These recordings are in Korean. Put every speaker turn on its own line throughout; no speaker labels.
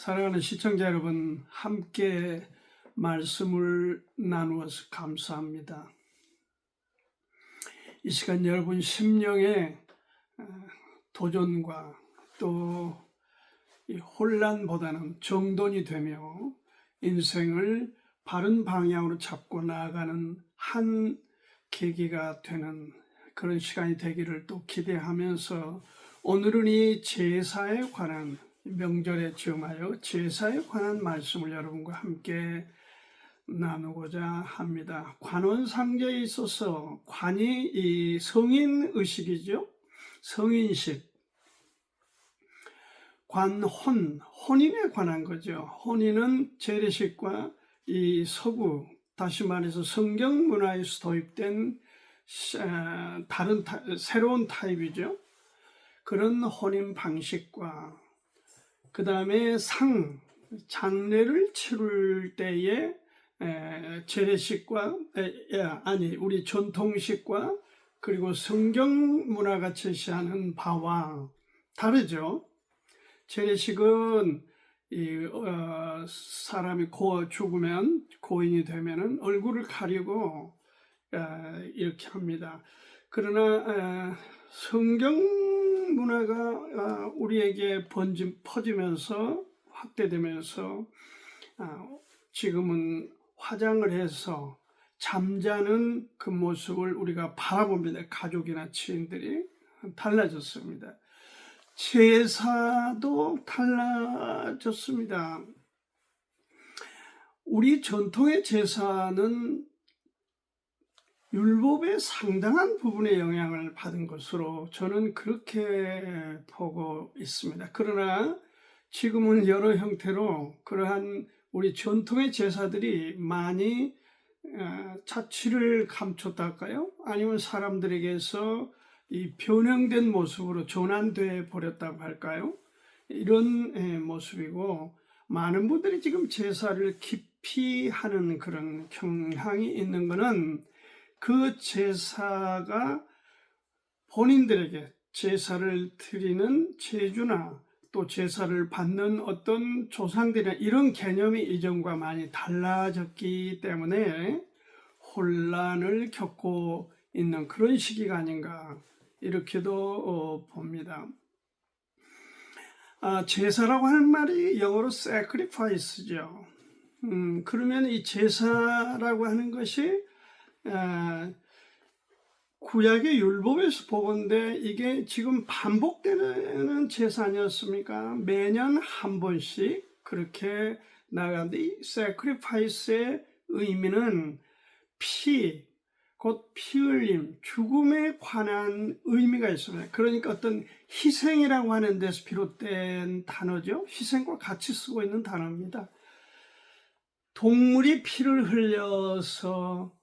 사랑하는 시청자 여러분, 함께 말씀을 나누어서 감사합니다. 이 시간 여러분 심령의 도전과 또 이 혼란보다는 정돈이 되며 인생을 바른 방향으로 잡고 나아가는 한 계기가 되는 그런 시간이 되기를 또 기대하면서 오늘은 이 제사에 관한 명절에 즈음하여 제사에 관한 말씀을 여러분과 함께 나누고자 합니다. 관원상제에 있어서 관이 이 성인의식이죠. 성인식. 혼인에 관한 거죠. 혼인은 재래식과 이 서구, 다시 말해서 성경 문화에서 도입된 새로운 타입이죠. 그런 혼인 방식과 그 다음에 장례를 치를 때에 재래식과 우리 전통식과 그리고 성경 문화가 제시하는 바와 다르죠. 재래식은 사람이 죽으면 고인이 되면은 얼굴을 가리고 이렇게 합니다. 그러나 성경 문화가 우리에게 퍼지면서 확대되면서 지금은 화장을 해서 잠자는 그 모습을 우리가 바라봅니다. 가족이나 지인들이 달라졌습니다. 제사도 달라졌습니다. 우리 전통의 제사는 율법의 상당한 부분의 영향을 받은 것으로 저는 그렇게 보고 있습니다. 그러나 지금은 여러 형태로 그러한 우리 전통의 제사들이 많이 자취를 감췄달까요? 아니면 사람들에게서 이 변형된 모습으로 전환돼 버렸다고 할까요? 이런 모습이고 많은 분들이 지금 제사를 기피하는 그런 경향이 있는 것은 그 제사가 본인들에게 제사를 드리는 제주나 또 제사를 받는 어떤 조상들이나 이런 개념이 이전과 많이 달라졌기 때문에 혼란을 겪고 있는 그런 시기가 아닌가 이렇게도 봅니다. 제사라고 하는 말이 영어로 sacrifice죠. 그러면 이 제사라고 하는 것이 구약의 율법에서 보건대 이게 지금 반복되는 제사 아니었습니까? 매년 한 번씩 그렇게 나가는데 이 sacrifice의 의미는 곧 피 흘림, 죽음에 관한 의미가 있습니다. 그러니까 어떤 희생이라고 하는 데서 비롯된 단어죠. 희생과 같이 쓰고 있는 단어입니다. 동물이 피를 흘려서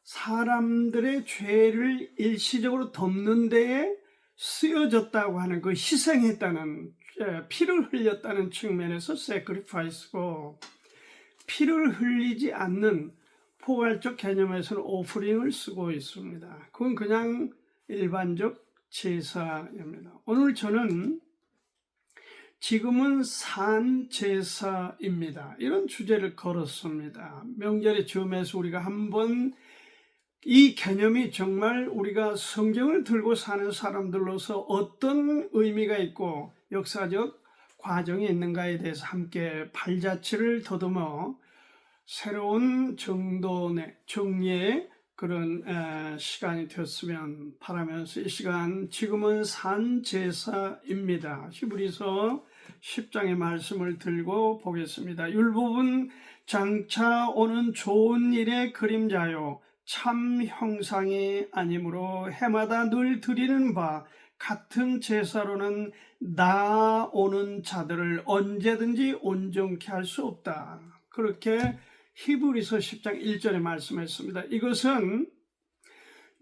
사람들의 죄를 일시적으로 덮는 데에 쓰여졌다고 하는 그 희생했다는, 피를 흘렸다는 측면에서 sacrifice고, 피를 흘리지 않는 포괄적 개념에서는 오프링을 쓰고 있습니다. 그건 그냥 일반적 제사입니다. 오늘 저는 지금은 산제사입니다. 이런 주제를 걸었습니다. 명절의 즈음에서 우리가 한번 이 개념이 정말 우리가 성경을 들고 사는 사람들로서 어떤 의미가 있고 역사적 과정이 있는가에 대해서 함께 발자취를 더듬어 새로운 정리의 그런 시간이 되었으면 바라면서 이 시간 지금은 산제사입니다. 히브리서 10장의 말씀을 들고 보겠습니다. 율법은 장차 오는 좋은 일의 그림자요 참 형상이 아니므로 해마다 늘 드리는 바 같은 제사로는 나아오는 자들을 언제든지 온전케 할 수 없다. 그렇게 히브리서 10장 1절에 말씀했습니다. 이것은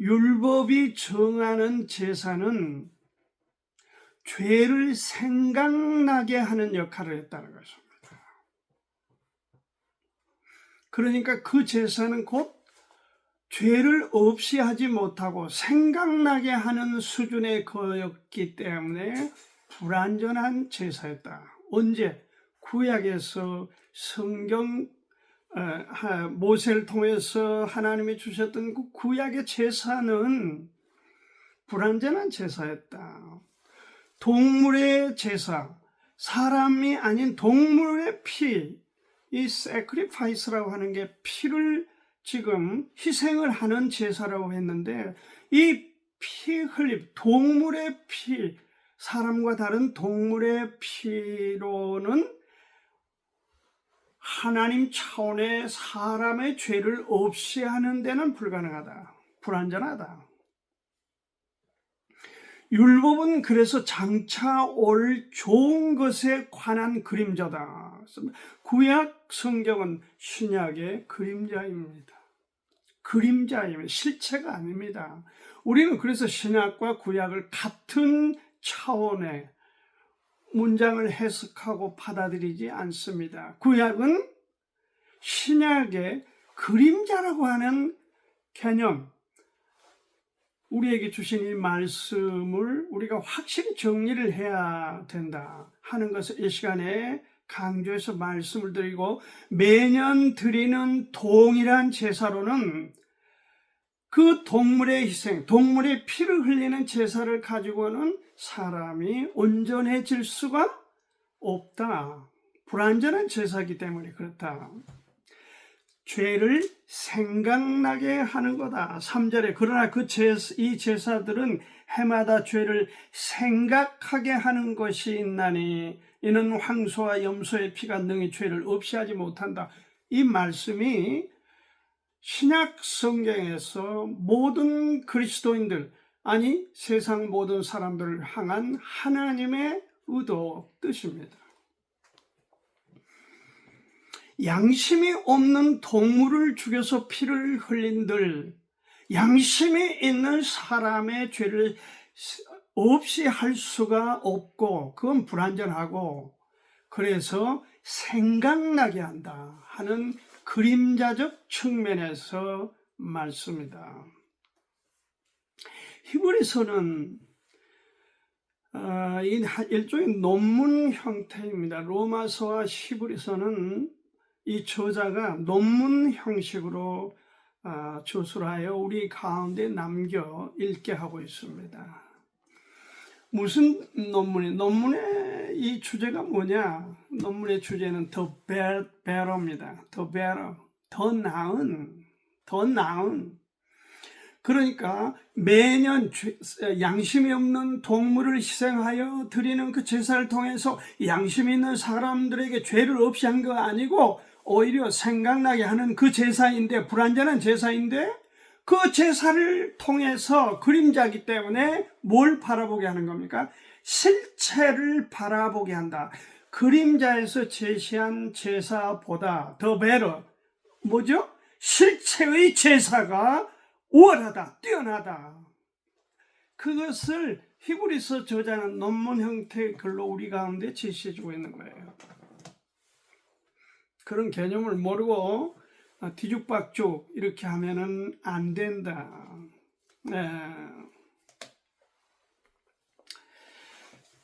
율법이 정하는 제사는 죄를 생각나게 하는 역할을 했다는 것입니다. 그러니까 그 제사는 곧 죄를 없이 하지 못하고 생각나게 하는 수준에 거였기 때문에 불완전한 제사였다. 언제? 구약에서 성경 모세를 통해서 하나님이 주셨던 그 구약의 제사는 불완전한 제사였다. 동물의 제사, 사람이 아닌 동물의 피, 이 sacrifice라고 하는 게 피를 지금 희생을 하는 제사라고 했는데, 이 피 흘림, 동물의 피, 사람과 다른 동물의 피로는 하나님 차원의 사람의 죄를 없이 하는 데는 불가능하다. 불완전하다. 율법은 그래서 장차 올 좋은 것에 관한 그림자다. 구약 성경은 신약의 그림자입니다. 그림자입니다. 실체가 아닙니다. 우리는 그래서 신약과 구약을 같은 차원의 문장을 해석하고 받아들이지 않습니다. 구약은 신약의 그림자라고 하는 개념, 우리에게 주신 이 말씀을 우리가 확실히 정리를 해야 된다 하는 것을 이 시간에 강조해서 말씀을 드리고, 매년 드리는 동일한 제사로는 그 동물의 희생, 동물의 피를 흘리는 제사를 가지고는 사람이 온전해질 수가 없다. 불완전한 제사이기 때문에 그렇다. 죄를 생각나게 하는 거다. 3절에 그러나 이 제사들은 해마다 죄를 생각하게 하는 것이 있나니 이는 황소와 염소의 피가 능히 죄를 없이 하지 못한다. 이 말씀이 신약 성경에서 모든 그리스도인들, 아니 세상 모든 사람들을 향한 하나님의 의도, 뜻입니다. 양심이 없는 동물을 죽여서 피를 흘린들 양심이 있는 사람의 죄를 없이 할 수가 없고 그건 불완전하고, 그래서 생각나게 한다 하는 그림자적 측면에서 말씀이다. 히브리서는 일종의 논문 형태입니다. 로마서와 히브리서는 이 저자가 논문 형식으로 저술하여 우리 가운데 남겨 읽게 하고 있습니다. 무슨 논문의 이 주제가 뭐냐? 논문의 주제는 The Better입니다. The Better, 더 나은. 그러니까 매년 양심이 없는 동물을 희생하여 드리는 그 제사를 통해서 양심 있는 사람들에게 죄를 없이 한 거 아니고 오히려 생각나게 하는 그 제사인데, 불완전한 제사인데, 그 제사를 통해서 그림자이기 때문에 뭘 바라보게 하는 겁니까? 실체를 바라보게 한다. 그림자에서 제시한 제사보다 더 better, 뭐죠? 실체의 제사가 우월하다, 뛰어나다. 그것을 히브리서 저자는 논문 형태의 글로 우리 가운데 제시해주고 있는 거예요. 그런 개념을 모르고 뒤죽박죽 이렇게 하면은 안 된다. 네.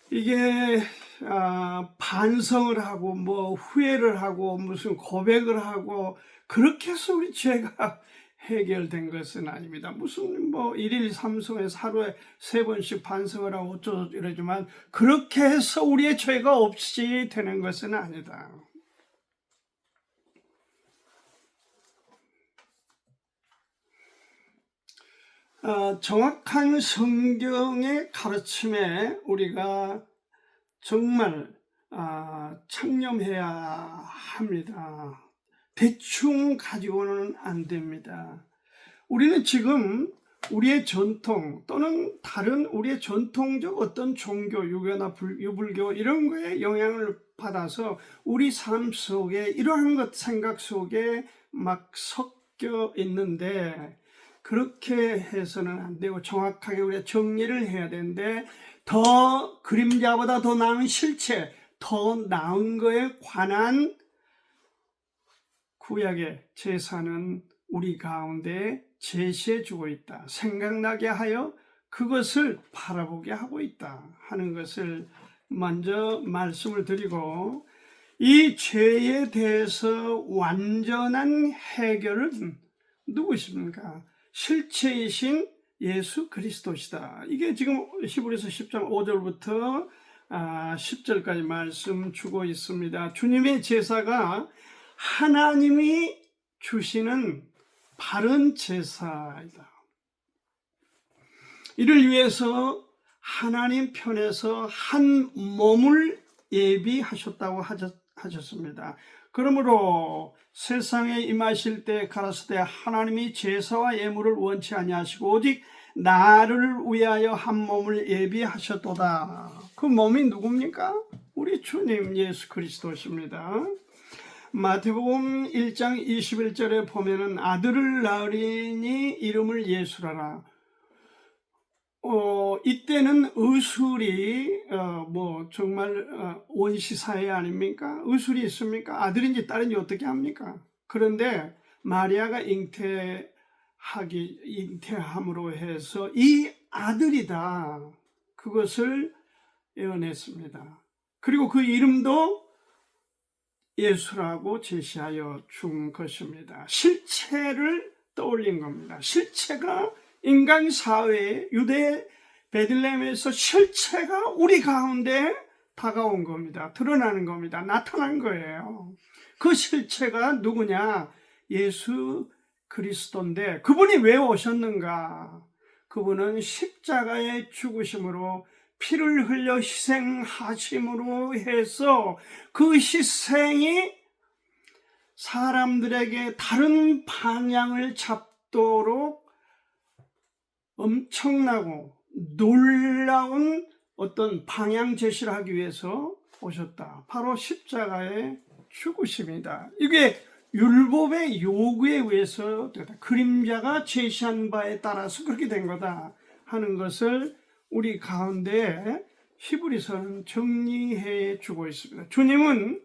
이게 반성을 하고 뭐 후회를 하고 무슨 고백을 하고 그렇게 해서 우리 죄가 해결된 것은 아닙니다. 무슨 뭐 일일 삼성에서 하루에 3번씩 반성을 하고 어쩌고 이러지만 그렇게 해서 우리의 죄가 없이 되는 것은 아니다. 정확한 성경의 가르침에 우리가 정말 창념해야 합니다. 대충 가지고는 안 됩니다. 우리는 지금 우리의 전통 또는 다른 우리의 전통적 어떤 종교, 유교나 유불교 이런 거에 영향을 받아서 우리 삶 속에 이러한 것 생각 속에 막 섞여 있는데, 그렇게 해서는 안 되고 정확하게 우리가 정리를 해야 되는데, 더 그림자보다 더 나은 실체, 더 나은 거에 관한 구약의 제사는 우리 가운데 제시해주고 있다. 생각나게 하여 그것을 바라보게 하고 있다 하는 것을 먼저 말씀을 드리고, 이 죄에 대해서 완전한 해결은 누구십니까? 실체이신 예수 그리스도시다. 이게 지금 히브리서 10장 5절부터 10절까지 말씀 주고 있습니다. 주님의 제사가 하나님이 주시는 바른 제사이다. 이를 위해서 하나님 편에서 한 몸을 예비하셨다고 하셨습니다. 그러므로 세상에 임하실 때 가라사대 하나님이 제사와 예물을 원치 아니하시고 오직 나를 위하여 한 몸을 예비하셨도다. 그 몸이 누굽니까? 우리 주님 예수 그리스도십니다. 마태복음 1장 21절에 보면은 아들을 낳으리니 이름을 예수라라. 이때는 의술이 정말 원시사회 아닙니까? 의술이 있습니까? 아들인지 딸인지 어떻게 합니까? 그런데 마리아가 잉태함으로 해서 이 아들이다, 그것을 예언했습니다. 그리고 그 이름도 예수라고 제시하여 준 것입니다. 실체를 떠올린 겁니다. 실체가 인간 사회에 유대 베들레헴에서 실체가 우리 가운데 다가온 겁니다. 드러나는 겁니다. 나타난 거예요. 그 실체가 누구냐? 예수 그리스도인데 그분이 왜 오셨는가? 그분은 십자가의 죽으심으로 피를 흘려 희생하심으로 해서 그 희생이 사람들에게 다른 방향을 잡도록 엄청나고 놀라운 어떤 방향 제시를 하기 위해서 오셨다. 바로 십자가의 죽으심이다. 이게 율법의 요구에 의해서 그림자가 제시한 바에 따라서 그렇게 된 거다 하는 것을 우리 가운데 히브리서는 정리해 주고 있습니다. 주님은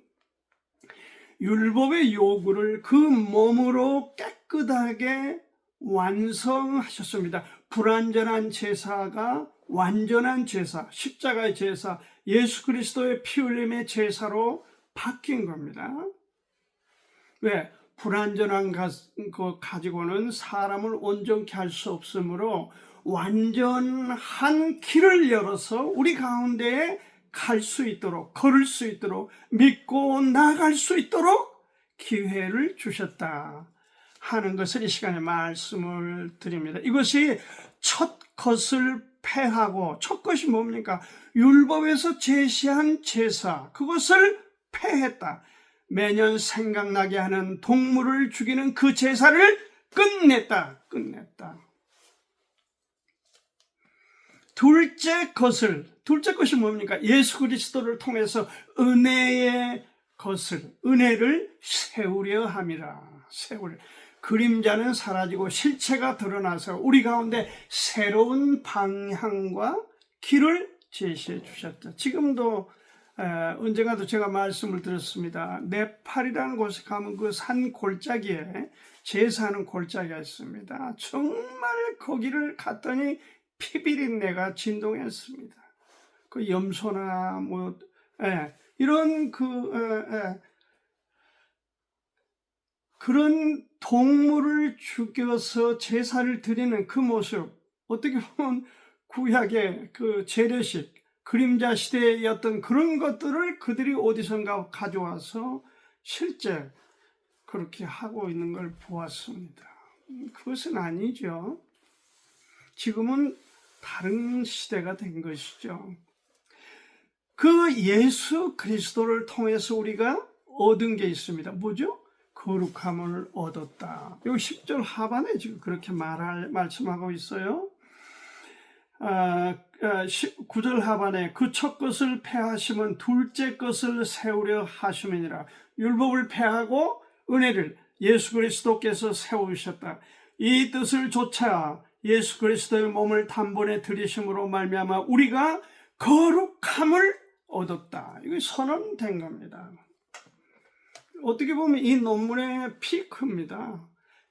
율법의 요구를 그 몸으로 깨끗하게 완성하셨습니다. 불완전한 제사가 완전한 제사, 십자가의 제사, 예수 그리스도의 피 흘림의 제사로 바뀐 겁니다. 왜? 불완전한 것 가지고는 사람을 온전케 할 수 없으므로 완전한 길을 열어서 우리 가운데에 갈 수 있도록, 걸을 수 있도록, 믿고 나아갈 수 있도록 기회를 주셨다 하는 것을 이 시간에 말씀을 드립니다. 이것이 첫 것을 폐하고, 첫 것이 뭡니까? 율법에서 제시한 제사, 그것을 폐했다. 매년 생각나게 하는 동물을 죽이는 그 제사를 끝냈다. 둘째 것이 뭡니까? 예수 그리스도를 통해서 은혜의 것을, 은혜를 세우려 함이라. 그림자는 사라지고 실체가 드러나서 우리 가운데 새로운 방향과 길을 제시해 주셨다. 지금도 언젠가도 제가 말씀을 드렸습니다. 네팔이라는 곳에 가면 그 산 골짜기에 제사하는 골짜기가 있습니다. 정말 거기를 갔더니 피비린내가 진동했습니다. 그 염소나 이런 그런 동물을 죽여서 제사를 드리는 그 모습, 어떻게 보면 구약의 그 재래식 그림자 시대의 어떤 그런 것들을 그들이 어디선가 가져와서 실제 그렇게 하고 있는 걸 보았습니다. 그것은 아니죠. 지금은 다른 시대가 된 것이죠. 그 예수 그리스도를 통해서 우리가 얻은 게 있습니다. 뭐죠? 거룩함을 얻었다. 여기 10절 하반에 지금 그렇게 말씀하고 있어요. 9절 하반에 그 첫 것을 폐하심은 둘째 것을 세우려 하심이니라. 율법을 폐하고 은혜를 예수 그리스도께서 세우셨다. 이 뜻을 조차 예수 그리스도의 몸을 단번에 들이심으로 말미암아 우리가 거룩함을 얻었다. 이게 선언된 겁니다. 어떻게 보면 이 논문의 피크입니다.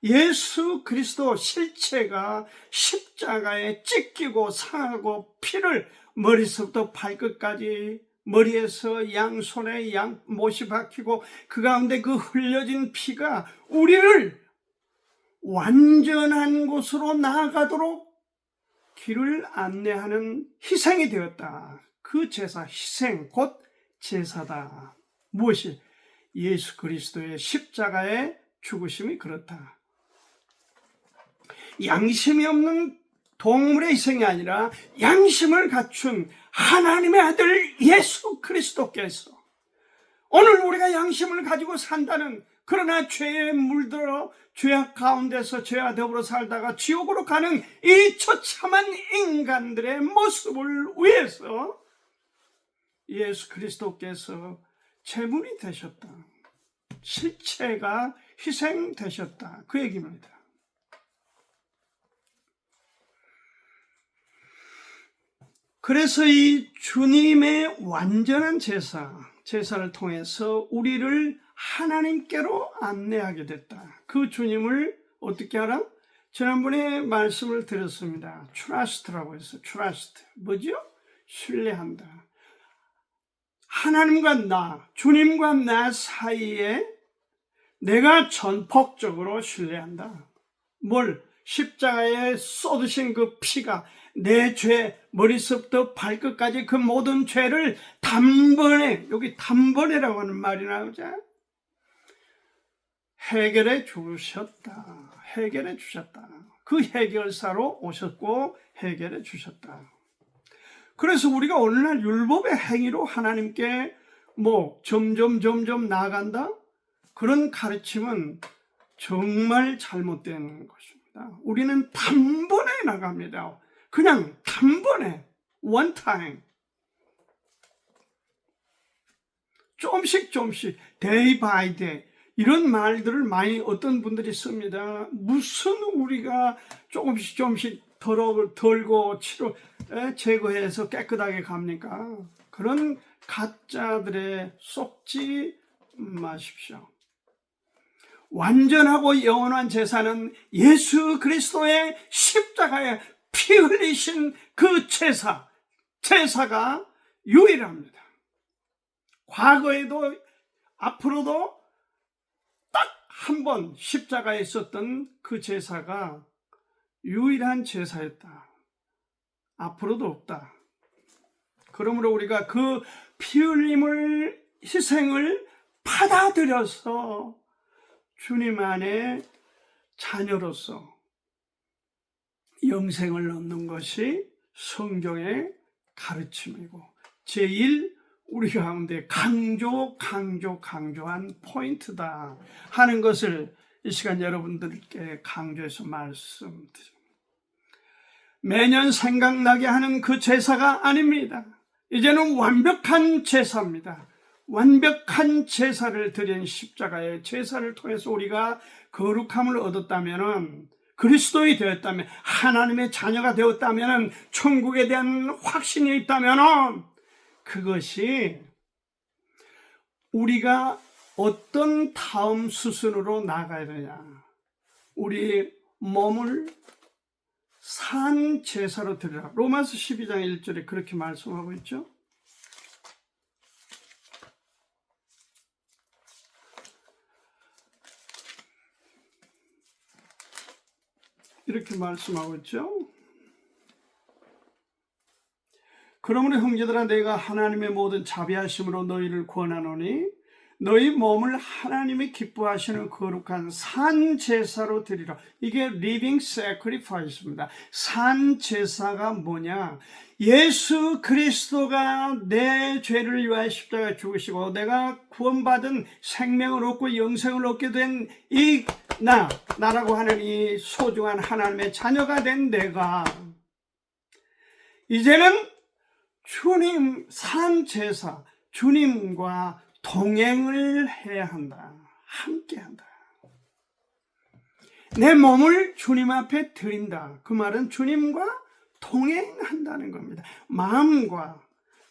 예수 그리스도 실체가 십자가에 찢기고 상하고 피를 머리서부터 발끝까지 머리에서 양손에 못이 박히고 그 가운데 그 흘려진 피가 우리를 완전한 곳으로 나아가도록 길을 안내하는 희생이 되었다. 그 제사, 희생 곧 제사다. 무엇이? 예수 그리스도의 십자가의 죽으심이 그렇다. 양심이 없는 동물의 희생이 아니라 양심을 갖춘 하나님의 아들 예수 그리스도께서 오늘 우리가 양심을 가지고 산다는, 그러나 죄에 물들어 죄악 가운데서 죄와 더불어 살다가 지옥으로 가는 이 처참한 인간들의 모습을 위해서 예수 그리스도께서 제물이 되셨다. 실체가 희생되셨다. 그 얘기입니다. 그래서 이 주님의 완전한 제사를 통해서 우리를 하나님께로 안내하게 됐다. 그 주님을 어떻게 알아? 지난번에 말씀을 드렸습니다. trust라고 해서 trust. 뭐죠? 신뢰한다. 하나님과 나, 주님과 나 사이에 내가 전폭적으로 신뢰한다. 뭘? 십자가에 쏟으신 그 피가 내 죄, 머리서부터 발끝까지 그 모든 죄를 단번에, 여기 단번에라고 하는 말이 나오죠. 해결해 주셨다. 해결해 주셨다. 그 해결사로 오셨고 해결해 주셨다. 그래서 우리가 오늘날 율법의 행위로 하나님께 점점 나아간다? 그런 가르침은 정말 잘못된 것입니다. 우리는 단번에 나갑니다. 그냥 단번에, one time. 조금씩, day by day. 이런 말들을 많이 어떤 분들이 씁니다. 무슨 우리가 조금씩 덜고 제거해서 깨끗하게 갑니까? 그런 가짜들에 속지 마십시오. 완전하고 영원한 제사는 예수 그리스도의 십자가에 피 흘리신 그 제사가 유일합니다. 과거에도 앞으로도 딱 한 번 십자가에 있었던 그 제사가 유일한 제사였다. 앞으로도 없다. 그러므로 우리가 그 피 흘림을, 희생을 받아들여서 주님 안에 자녀로서 영생을 얻는 것이 성경의 가르침이고 제1 우리 가운데 강조한 포인트다 하는 것을 이 시간 여러분들께 강조해서 말씀드립니다. 매년 생각나게 하는 그 제사가 아닙니다. 이제는 완벽한 제사입니다. 완벽한 제사를 드린 십자가의 제사를 통해서 우리가 거룩함을 얻었다면, 그리스도이 되었다면, 하나님의 자녀가 되었다면, 천국에 대한 확신이 있다면, 그것이 우리가 어떤 다음 수순으로 나가야 되냐. 우리 몸을 산 제사로 드리라. 로마서 12장 1절에 그렇게 말씀하고 있죠. 이렇게 말씀하고 있죠. 그러므로 형제들아, 내가 하나님의 모든 자비하심으로 너희를 권하노니 너희 몸을 하나님이 기뻐하시는 거룩한 산 제사로 드리라. 이게 living sacrifice입니다. 산 제사가 뭐냐? 예수 그리스도가 내 죄를 위하여 십자가에 죽으시고 내가 구원받은 생명을 얻고 영생을 얻게 된 이 나라고 하는 이 소중한 하나님의 자녀가 된 내가 이제는 주님 산 제사, 주님과 동행을 해야 한다. 함께 한다. 내 몸을 주님 앞에 드린다. 그 말은 주님과 동행한다는 겁니다. 마음과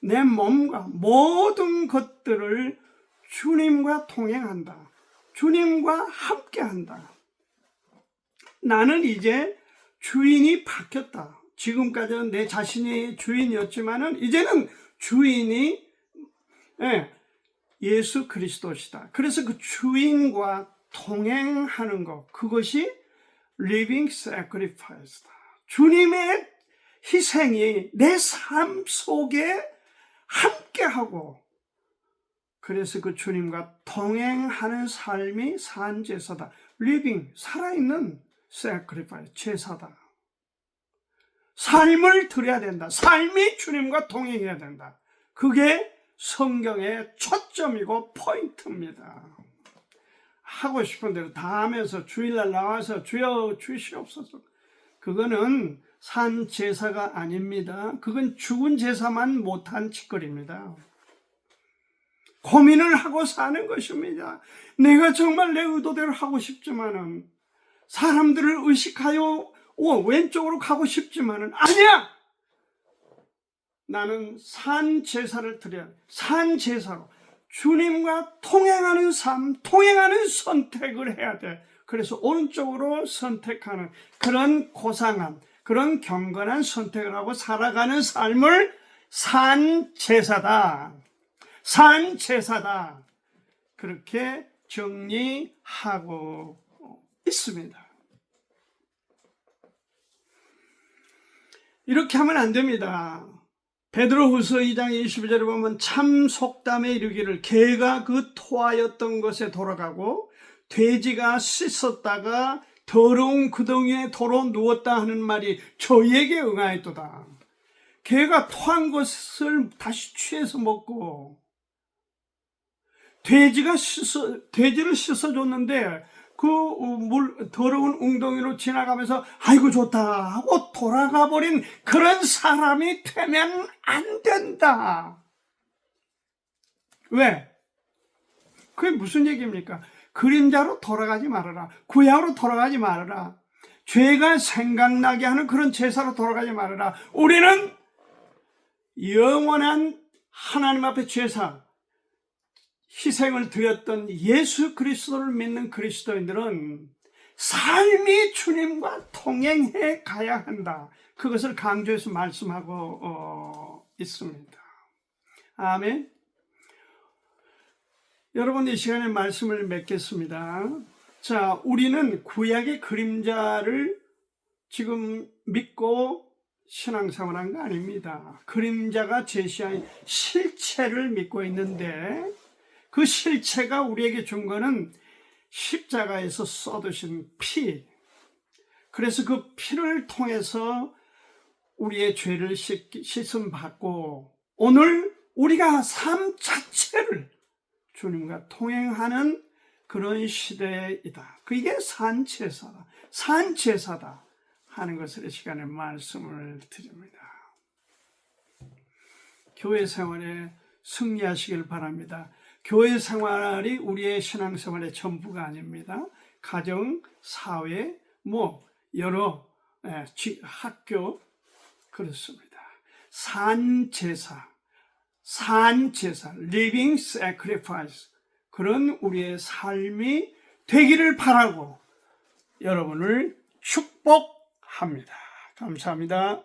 내 몸과 모든 것들을 주님과 동행한다. 주님과 함께 한다. 나는 이제 주인이 바뀌었다. 지금까지는 내 자신이 주인이었지만은 이제는 주인이 예, 예수 그리스도시다. 그래서 그 주인과 동행하는 것, 그것이 living sacrifice다. 주님의 희생이 내 삶 속에 함께하고, 그래서 그 주님과 동행하는 삶이 산제사다. living, 살아있는 sacrifice, 제사다. 삶을 드려야 된다. 삶이 주님과 동행해야 된다. 그게 성경의 초점이고 포인트입니다. 하고 싶은 대로 다 하면서 주일날 나와서 주여 주시옵소서. 그거는 산 제사가 아닙니다. 그건 죽은 제사만 못한 짓거리입니다. 고민을 하고 사는 것입니다. 내가 정말 내 의도대로 하고 싶지만은, 사람들을 의식하여 왼쪽으로 가고 싶지만은, 아니야! 나는 산 제사를 드려야 돼. 산 제사로 주님과 통행하는 삶, 통행하는 선택을 해야 돼. 그래서 오른쪽으로 선택하는 그런 고상한, 그런 경건한 선택을 하고 살아가는 삶을 산 제사다. 산 제사다. 그렇게 정리하고 있습니다. 이렇게 하면 안 됩니다. 베드로후서 2장 22절에 보면 참 속담에 이르기를 개가 그 토하였던 것에 돌아가고 돼지가 씻었다가 더러운 구덩이에 도로 누웠다 하는 말이 저희에게 응하였도다. 개가 토한 것을 다시 취해서 먹고, 돼지를 씻어줬는데 그 더러운 웅덩이로 지나가면서 아이고 좋다 하고 돌아가 버린 그런 사람이 되면 안 된다. 왜? 그게 무슨 얘기입니까? 그림자로 돌아가지 말아라. 구약으로 돌아가지 말아라. 죄가 생각나게 하는 그런 제사로 돌아가지 말아라. 우리는 영원한 하나님 앞에 제사, 희생을 드렸던 예수 그리스도를 믿는 그리스도인들은 삶이 주님과 통행해 가야 한다. 그것을 강조해서 말씀하고 있습니다. 아멘. 여러분, 이 시간에 말씀을 맺겠습니다. 자, 우리는 구약의 그림자를 지금 믿고 신앙생활한 거 아닙니다. 그림자가 제시한 실체를 믿고 있는데, 그 실체가 우리에게 준 거는 십자가에서 쏟으신 피. 그래서 그 피를 통해서 우리의 죄를 씻음 받고, 오늘 우리가 삶 자체를 주님과 통행하는 그런 시대이다. 그게 산제사다. 산제사다 하는 것을 이 시간에 말씀을 드립니다. 교회 생활에 승리하시길 바랍니다. 교회 생활이 우리의 신앙생활의 전부가 아닙니다. 가정, 사회, 여러 학교, 그렇습니다. 산제사, living sacrifice, 그런 우리의 삶이 되기를 바라고 여러분을 축복합니다. 감사합니다.